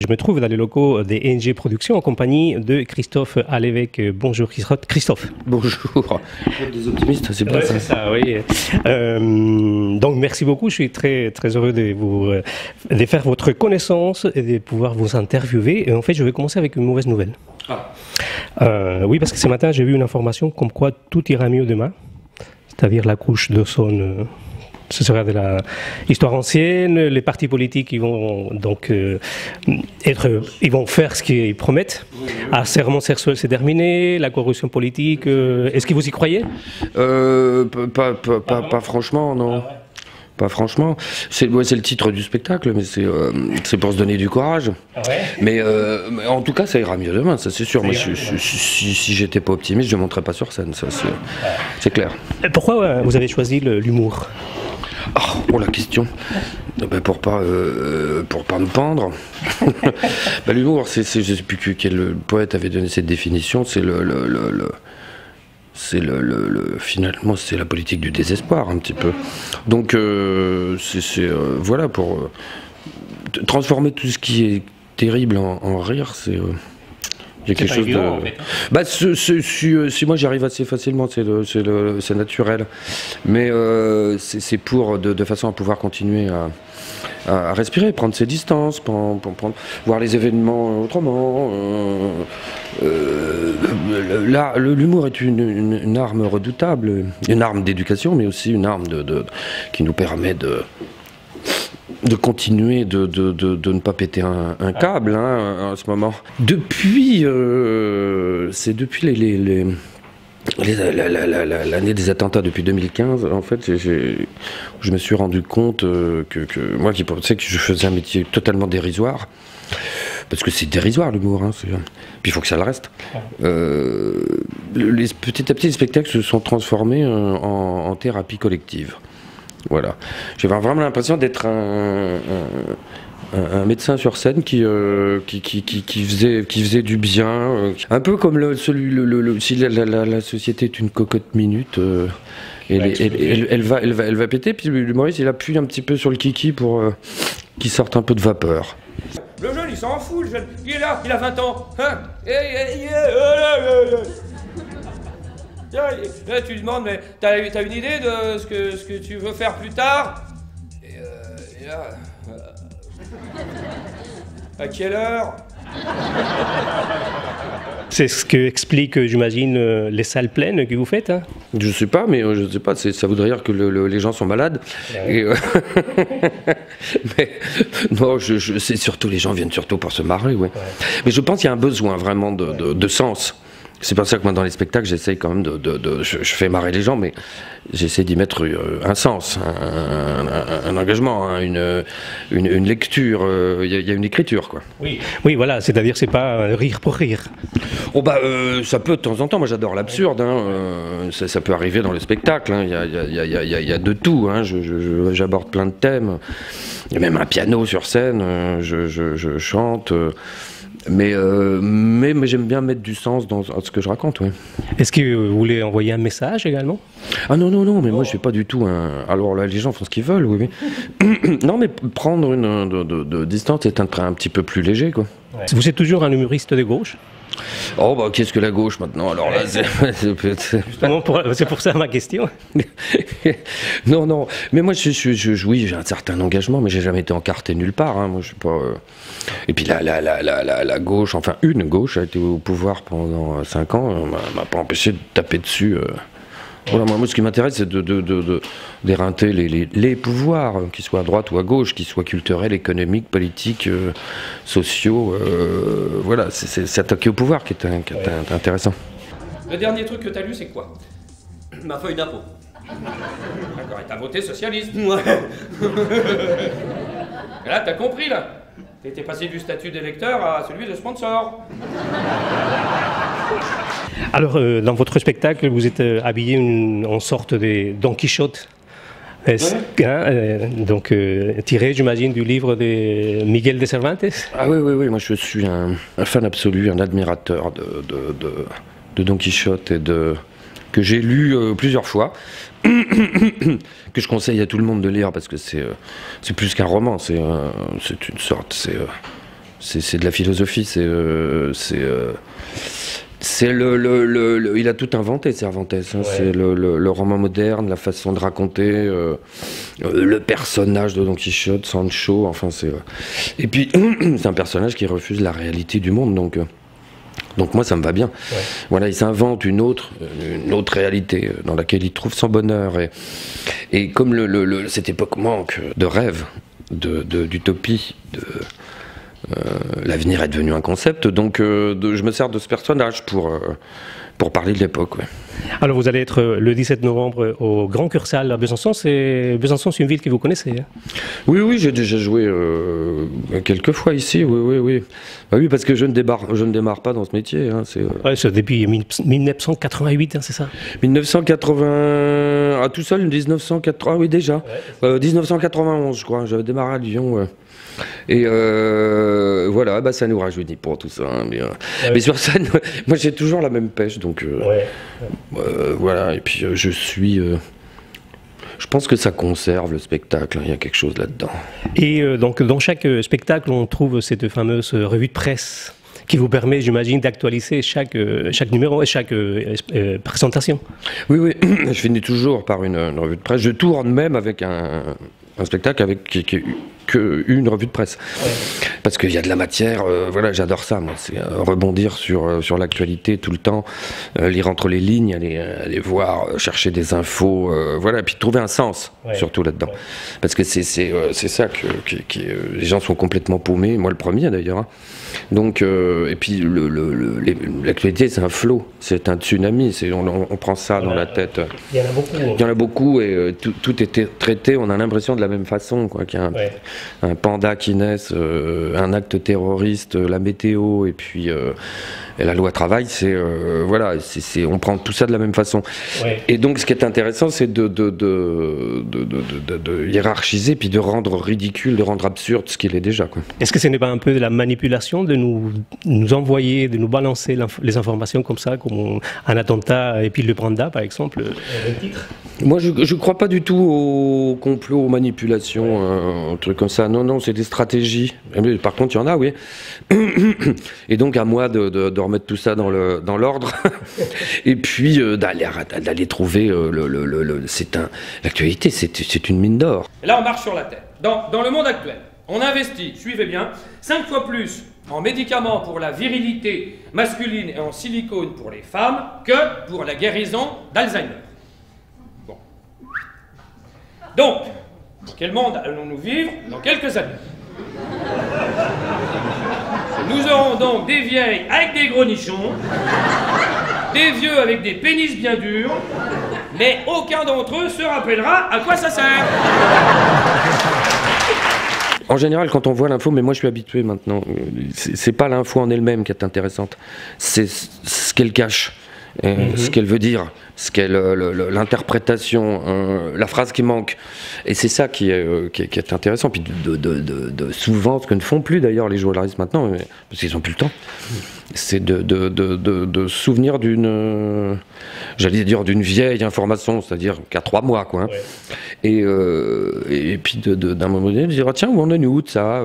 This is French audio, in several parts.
Je me trouve dans les locaux des NG Productions en compagnie de Christophe Alévèque. Bonjour Christophe. Bonjour. Des optimistes, c'est bien ça. C'est ça, oui. Donc merci beaucoup, je suis très heureux de faire votre connaissance et de pouvoir vous interviewer. Et en fait, je vais commencer avec une mauvaise nouvelle. Oui, parce que ce matin, j'ai vu une information comme quoi tout ira mieux demain, c'est-à-dire la couche d'ozone. Ce sera de la histoire ancienne. Les partis politiques, ils vont donc ils vont faire ce qu'ils promettent. Harcèlement sexuel, c'est terminé. La corruption politique, est-ce que vous y croyez? Pas franchement, non. Pas franchement. C'est le titre du spectacle, mais c'est pour se donner du courage. Mais en tout cas, ça ira mieux demain, ça c'est sûr. Moi, si j'étais pas optimiste, je ne monterais pas sur scène, ça c'est clair. Pourquoi vous avez choisi l'humour? Oh, la question. Pour pas me pendre. L'humour, je sais plus quel poète avait donné cette définition. Finalement, c'est la politique du désespoir un petit peu. Donc, voilà, pour transformer tout ce qui est terrible en rire, c'est il y a quelque chose de. En fait. Si moi j'y arrive assez facilement, c'est naturel. Mais c'est de façon à pouvoir continuer à respirer, prendre ses distances, voir les événements autrement. L'humour est une arme redoutable, une arme d'éducation, mais aussi une arme qui nous permet de continuer de ne pas péter un câble en ce moment. C'est depuis l'année des attentats, depuis 2015, en fait, je me suis rendu compte que moi qui pensais que je faisais un métier totalement dérisoire, parce que c'est dérisoire l'humour, puis il faut que ça le reste. Petit à petit, les spectacles se sont transformés en thérapie collective. Voilà. J'ai vraiment l'impression d'être un médecin sur scène qui faisait du bien. Un peu comme si la société est une cocotte minute, elle va péter, puis l'humoriste il appuie un petit peu sur le kiki pour qu'il sorte un peu de vapeur. Le jeune il s'en fout, le jeune. Il est là, il a 20 ans. Hein, là, tu lui demandes, mais t'as une idée de ce que tu veux faire plus tard? Et là... à quelle heure? C'est ce que explique, j'imagine, les salles pleines que vous faites, hein? Je sais pas, mais je sais pas, ça voudrait dire que les gens sont malades. Et, mais non, c'est surtout, les gens viennent surtout pour se marrer, ouais. Mais je pense qu'il y a un besoin vraiment de sens. C'est pour ça que moi dans les spectacles j'essaye quand même je fais marrer les gens, mais j'essaie d'y mettre un sens, un engagement, une lecture, il y a une écriture quoi. Oui voilà, c'est-à-dire c'est pas rire pour rire. Ça peut de temps en temps, moi j'adore l'absurde, ça peut arriver dans le spectacle, il y a de tout, j'aborde plein de thèmes, il y a même un piano sur scène, je chante. Mais j'aime bien mettre du sens dans ce que je raconte, oui. Est-ce que vous voulez envoyer un message également? Ah non, mais moi je fais pas du tout Alors là, les gens font ce qu'ils veulent, oui. Non, mais prendre de distance est un petit peu plus léger, quoi. Vous êtes toujours un humoriste de gauche? Qu'est-ce que la gauche maintenant? Alors là, c'est pour ça ma question. Non, mais moi, oui, j'ai un certain engagement, mais j'ai jamais été encarté nulle part. Moi, je suis pas. Et puis la gauche, enfin une gauche, a été au pouvoir pendant 5 ans, m'a pas empêché de taper dessus. Voilà, moi, ce qui m'intéresse, c'est d'éreinter les pouvoirs, qu'ils soient à droite ou à gauche, qu'ils soient culturels, économiques, politiques, sociaux. Voilà, c'est s'attaquer au pouvoir qui est intéressant. Le dernier truc que t'as lu, c'est quoi? Ma feuille d'impôt. D'accord, et t'as voté socialiste. Ouais. Et là, t'as compris, là. T'es passé du statut d'électeur à celui de sponsor. Alors, dans votre spectacle, vous êtes habillé en sorte de Don Quichotte. Donc, tiré, j'imagine, du livre de Miguel de Cervantes. Ah oui, moi je suis un fan absolu, un admirateur de Don Quichotte que j'ai lu plusieurs fois, que je conseille à tout le monde de lire parce que c'est plus qu'un roman, c'est une sorte, C'est de la philosophie, il a tout inventé, Cervantes. Hein. Ouais. C'est le roman moderne, la façon de raconter, le personnage de Don Quichotte, Sancho. Enfin, et puis c'est un personnage qui refuse la réalité du monde. Donc moi, ça me va bien. Ouais. Voilà, il s'invente une autre réalité dans laquelle il trouve son bonheur. Et comme cette époque manque de rêve, d'utopie, l'avenir est devenu un concept, donc je me sers de ce personnage pour parler de l'époque. Ouais. Alors vous allez être le 17 novembre au Grand Cursal à Besançon. Besançon, c'est une ville que vous connaissez, hein? Oui, j'ai déjà joué quelques fois ici, oui. Bah oui, parce que je ne démarre pas dans ce métier. Hein, c'est depuis 1988, hein, c'est ça? 1980, tout seul, 1980, oui déjà. Ouais, 1991, je crois, j'avais démarré à Lyon. Ouais. Et voilà, bah ça nous rajeunit pour tout ça. Hein, mais sur scène, moi j'ai toujours la même pêche, donc voilà. Et puis je pense que ça conserve le spectacle. Il y a quelque chose là-dedans. Et donc dans chaque spectacle, on trouve cette fameuse revue de presse qui vous permet, j'imagine, d'actualiser chaque numéro et chaque présentation. Oui, je finis toujours par une revue de presse. Je tourne même avec un spectacle avec une revue de presse. Ouais. Parce qu'il y a de la matière, voilà, j'adore ça, moi. C'est rebondir sur l'actualité tout le temps, lire entre les lignes, aller voir, chercher des infos, voilà, et puis trouver un sens, surtout là-dedans. Ouais. Parce que c'est ça que les gens sont complètement paumés, moi le premier d'ailleurs. Hein. Donc, et puis l'actualité, c'est un flot, c'est un tsunami, on prend ça dans la tête. Il y en a beaucoup. Il y en a beaucoup et tout est traité, on a l'impression de la même façon, quoi, qu'il y a un panda qui naisse, un acte terroriste, la météo et puis et la loi travail, voilà, on prend tout ça de la même façon. Ouais. Et donc ce qui est intéressant, c'est de hiérarchiser puis de rendre ridicule, de rendre absurde ce qu'il est déjà. Est-ce que ce n'est pas un peu de la manipulation de nous envoyer, de nous balancer les informations comme ça, comme un attentat et puis le Branda par exemple, le titre? Moi je ne crois pas du tout au complot, aux manipulations, un truc comme ça. Non, c'est des stratégies. Mais, par contre, il y en a, oui. Et donc à moi de remettre tout ça dans l'ordre et puis d'aller trouver l'actualité, c'est une mine d'or. Là on marche sur la tête. Dans le monde actuel, on investit, suivez bien, 5 fois plus en médicaments pour la virilité masculine et en silicone pour les femmes que pour la guérison d'Alzheimer. Bon. Donc, quel monde allons-nous vivre dans quelques années? Nous aurons donc des vieilles avec des gros nichons, des vieux avec des pénis bien durs, mais aucun d'entre eux se rappellera à quoi ça sert. En général, quand on voit l'info, mais moi je suis habitué maintenant, c'est pas l'info en elle-même qui est intéressante, c'est ce qu'elle cache. Ce qu'elle veut dire, l'interprétation, la phrase qui manque. Et c'est ça qui est intéressant. Puis souvent, ce que ne font plus d'ailleurs les journalistes maintenant, parce qu'ils n'ont plus le temps, c'est de souvenir d'une vieille information, c'est-à-dire qu'à 3 mois, quoi. Hein. Ouais. Et puis d'un moment donné, de dire, tiens, où en est-nous de ça,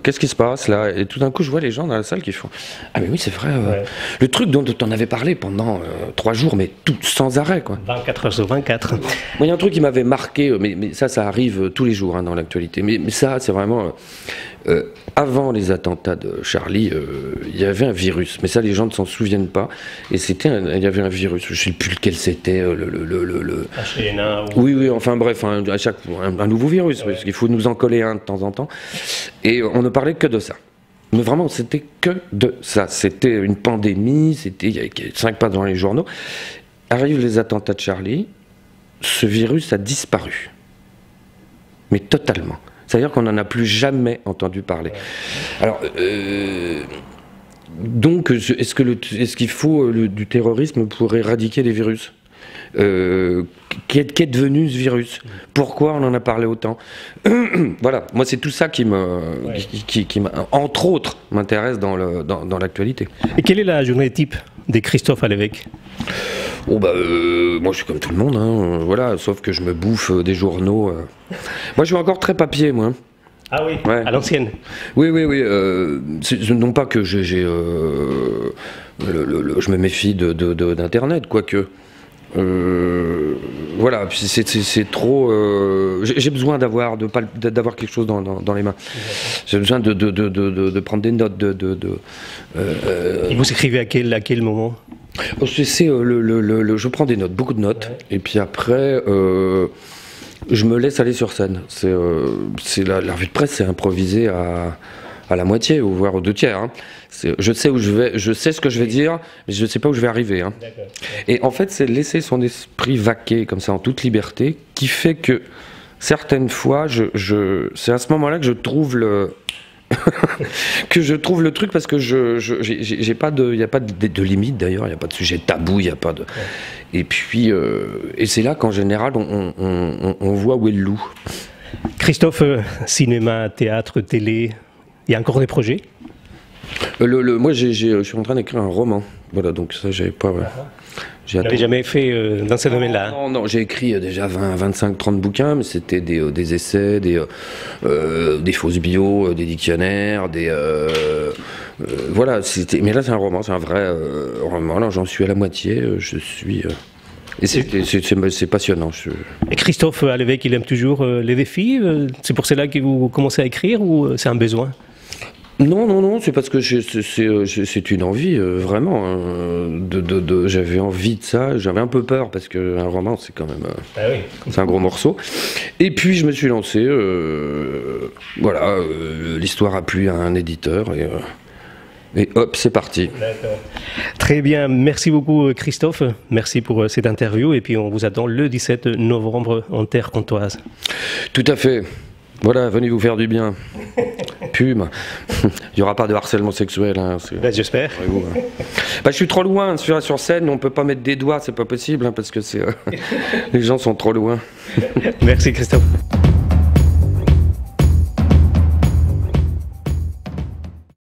qu'est-ce qui se passe là? Et tout d'un coup, je vois les gens dans la salle qui font, ah mais oui, c'est vrai, le truc dont on avait parlé pendant 3 jours, mais tout sans arrêt, quoi. 24 heures sur 24. Moi, il y a un truc qui m'avait marqué, mais ça arrive tous les jours, hein, dans l'actualité. Mais ça, c'est vraiment... avant les attentats de Charlie, il y avait un virus, mais ça les gens ne s'en souviennent pas. Et il y avait un virus, je ne sais plus lequel c'était, H1N1 Oui, enfin bref, à chaque fois un nouveau virus, parce qu'il faut nous en coller un de temps en temps. Et on ne parlait que de ça. Mais vraiment, c'était que de ça. C'était une pandémie, il y avait 5 pages dans les journaux. Arrivent les attentats de Charlie, ce virus a disparu. Mais totalement. C'est-à-dire qu'on n'en a plus jamais entendu parler. Alors, donc, est-ce qu'il faut du terrorisme pour éradiquer les virus? Qu'est devenu ce virus? Pourquoi on en a parlé autant? Voilà, moi c'est tout ça qui entre autres, m'intéresse dans l'actualité. Et quelle est la journée type de Christophe à l'évêque? Oh moi je suis comme tout le monde, hein, voilà, sauf que je me bouffe des journaux. Moi je suis encore très papier, moi. Ah oui, Ouais. à l'ancienne. Oui, oui, oui. Non pas que je me méfie d'Internet, quoique. Voilà, c'est trop. J'ai besoin d'avoir quelque chose dans les mains. J'ai besoin de prendre des notes. Et vous écrivez à quel moment? Je prends des notes, beaucoup de notes, ouais. Et puis après, je me laisse aller sur scène. La revue de presse, c'est improvisé à la moitié, ou voire aux 2/3. Hein. Je sais où je vais, je sais ce que je vais dire, mais je ne sais pas où je vais arriver. Hein. Et en fait, c'est laisser son esprit vaquer comme ça en toute liberté, qui fait que certaines fois, c'est à ce moment-là que je trouve le truc, parce que j'ai pas il n'y a pas de limite d'ailleurs, il n'y a pas de sujet tabou, il n'y a pas de. Ouais. Et puis, et c'est là qu'en général, on voit où est le loup. Christophe, cinéma, théâtre, télé, il y a encore des projets? Moi, je suis en train d'écrire un roman. Voilà, donc ça, j'avais pas. Ouais. Vous n'avez jamais fait dans ce domaine-là? Non, j'ai écrit déjà 20, 25, 30 bouquins, mais c'était des essais, des fausses bios, des dictionnaires, voilà, mais là, c'est un roman, c'est un vrai roman. Là, j'en suis à la moitié. Je suis. Et c'est passionnant. Et Christophe Allévêque, il aime toujours les défis. C'est pour cela que vous commencez à écrire, ou c'est un besoin? Non, c'est parce que c'est une envie, vraiment. J'avais envie de ça, j'avais un peu peur, parce qu'un roman, c'est quand même c'est un gros morceau. Et puis je me suis lancé, voilà, l'histoire a plu à un éditeur, et hop, c'est parti. D'accord. Très bien, merci beaucoup Christophe, merci pour cette interview, et puis on vous attend le 17 novembre en terre comtoise. Tout à fait. Voilà, venez vous faire du bien. Pume. Il n'y aura pas de harcèlement sexuel. Hein, j'espère. Je suis trop loin. Sur scène, on ne peut pas mettre des doigts, c'est pas possible, hein, parce que les gens sont trop loin. Merci Christophe.